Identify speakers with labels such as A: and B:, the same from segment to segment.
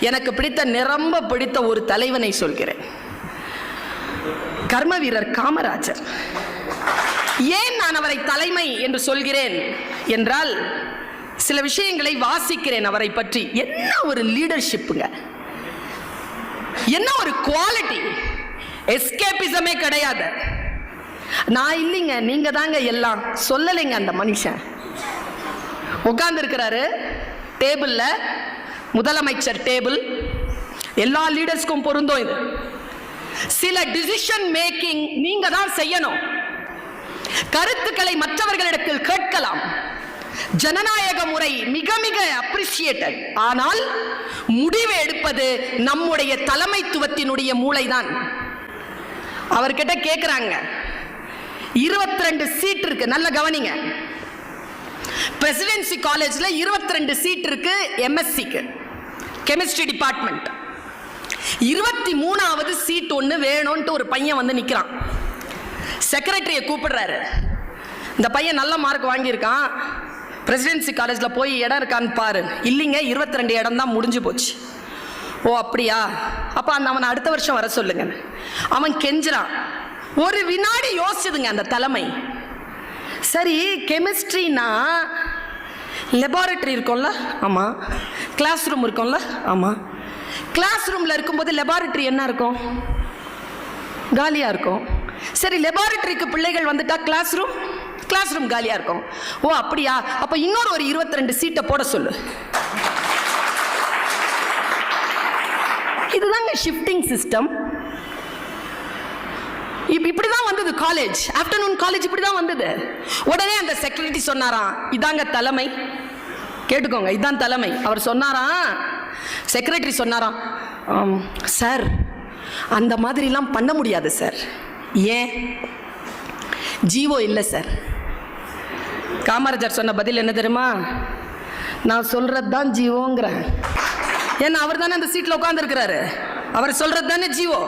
A: எனக்கு நிரம்ப பிடித்த ஒரு தலைவனை சொல்கிறேன். கர்ம வீரர் காமராஜர். ஏன் நான் அவரை தலைமை என்று சொல்கிறேன் என்றால், சில விஷயங்களை வாசிக்கிறேன் அவரை பற்றி. என்ன ஒரு லீடர்ஷிப்புங்க, என்ன ஒரு குவாலிட்டி. எஸ்கேபிசமே கிடையாது. நான் இல்லைங்க, நீங்க தாங்க எல்லாம் சொல்லலைங்க. அந்த மனுஷன் உட்கார்ந்து இருக்கிறாரு டேபிள்ல, முதலமைச்சர் டேபிள். எல்லா லீடர்ஸ்க்கும் பொருந்தும் இது. சில டிசிஷன் மேக்கிங் நீங்க தான் செய்யணும். கருத்துக்களை மற்றவர்களிடத்தில் கேட்கலாம். ஜனநாயக முறை மிக மிக அப்ரிசியேட்டட். ஆனால் முடிவு எடுப்பது நம்முடைய தலைமைத்துவத்தினுடைய மூளைதான். அவர்கிட்ட கேட்கிறாங்க, 22 சீட் இருக்கு, நல்ல கவனிங்க. பிரசிடென்சி காலேஜ்ல 22 சீட் இருக்கு எம்எஸ்சிக்கு, கெமிஸ்ட்ரி டிபார்ட்மெண்ட். 23வது சீட் ஒன்று வேணும்ட்டு ஒரு பையன் வந்து நிற்கிறான். செக்ரட்டரியை கூப்பிடுறாரு. இந்த பையன் நல்ல மார்க் வாங்கியிருக்கான், பிரசிடென்சி காலேஜில் போய் இடம் இருக்கான்னு பாரு. இல்லைங்க, 22 இடம் தான் முடிஞ்சு போச்சு. ஓ அப்படியா, அப்போ அவனை அடுத்த வருஷம் வர சொல்லுங்க. அவன் கெஞ்சுறான். ஒரு வினாடி யோசிச்சுதுங்க அந்த தலைமை. சரி, கெமிஸ்ட்ரினா லெபார்டரி இருக்கும்ல? ஆமாம். கிளாஸ் ரூம் இருக்கும்ல? ஆமாம். கிளாஸ் ரூமில் இருக்கும்போது லெபார்டரி என்ன இருக்கும்? காலியாக இருக்கும். சரி, லெபார்டரிக்கு பிள்ளைகள் வந்துட்டா கிளாஸ் ரூம் காலியாக இருக்கும். ஓ அப்படியா, அப்போ இன்னொரு ஒரு 22 சீட்டை போட சொல்லு. இதுதாங்க ஷிஃப்டிங் சிஸ்டம். இப்படிதான் வந்தது காலேஜ், ஆஃப்டர்நூன் காலேஜ் இப்படிதான் வந்தது. உடனே அந்த செக்ரட்டரி சொன்னாராம், இதாங்க தலைமை, கேட்டுக்கோங்க, இதான் தலைமை. அவர் சொன்னாராம், செக்ரட்டரி சொன்னாராம், சார் அந்த மாதிரிலாம் பண்ண முடியாது சார். ஏன்? ஜீவோ இல்லை சார். காமராஜர் சொன்ன பதில் என்ன தெரியுமா? நான் சொல்றது தான் ஜீவோங்கிறேன். ஏன்னா அவர் தானே அந்த சீட்ல உட்கார்ந்து இருக்கிறாரு, அவர் சொல்றது தானே ஜீவோ.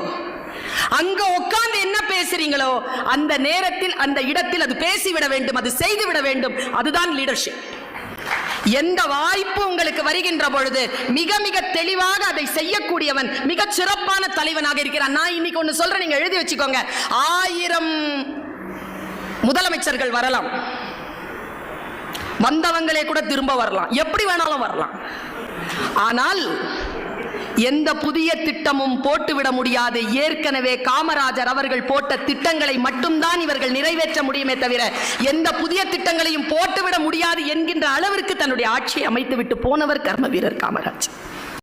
A: அங்க உட்கார்ந்து என்ன பேசுறீங்களோ அந்த நேரத்தில் அந்த இடத்தில் அது பேசிவிட வேண்டும், அது செய்துவிட வேண்டும். அதுதான் லீடர்ஷிப். எந்த வாய்ப்பு உங்களுக்கு வருகின்ற பொழுது மிக மிக தெளிவாக அதை செய்யக்கூடியவன் மிக சிறப்பான தலைவனாக இருக்கிறான். நான் இன்னைக்கு ஒன்று சொல்றேன், நீங்க எழுதி வச்சுக்கோங்க. 1000 முதலமைச்சர்கள் வரலாம், வந்தவங்களே கூட திரும்ப வரலாம், எப்படி வேணாலும் வரலாம். ஆனால் எந்த புதிய திட்டமும் போட்டுவிட முடியாது. ஏற்கனவே காமராஜர் அவர்கள் போட்ட திட்டங்களை மட்டும்தான் இவர்கள் நிறைவேற்ற முடியுமே தவிர எந்த புதிய திட்டங்களையும் போட்டுவிட முடியாது என்கின்ற அளவிற்கு தன்னுடைய ஆட்சியை அமைத்துவிட்டு போனவர் கர்ம வீரர் காமராஜர்.